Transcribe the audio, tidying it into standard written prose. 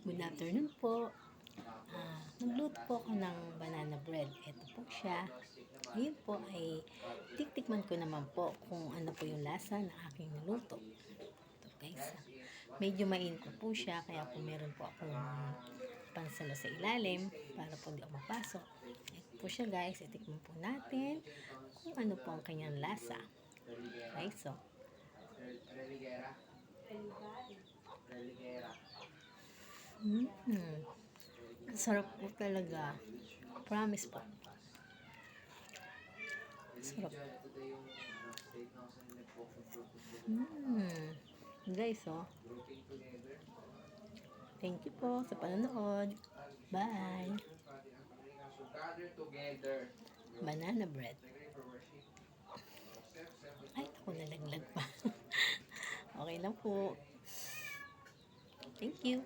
Good afternoon po. Nagluto po ako ng banana bread. Ito po siya. Ngayon po ay tiktikman ko naman po kung ano po yung lasa ng aking niluto. Ito guys. Medyo mainit po siya kaya po meron po akong pansalo sa ilalim para po hindi ako mapasok. Ito po siya guys. Itikman po natin kung ano po ang kanyang lasa. Okay, so. Sarap po talaga. Promise po. Sarap. Guys, oh. Thank you po sa panonood. Bye. Banana bread. Ay, ako nalaglag pa. Okay lang po. Thank you.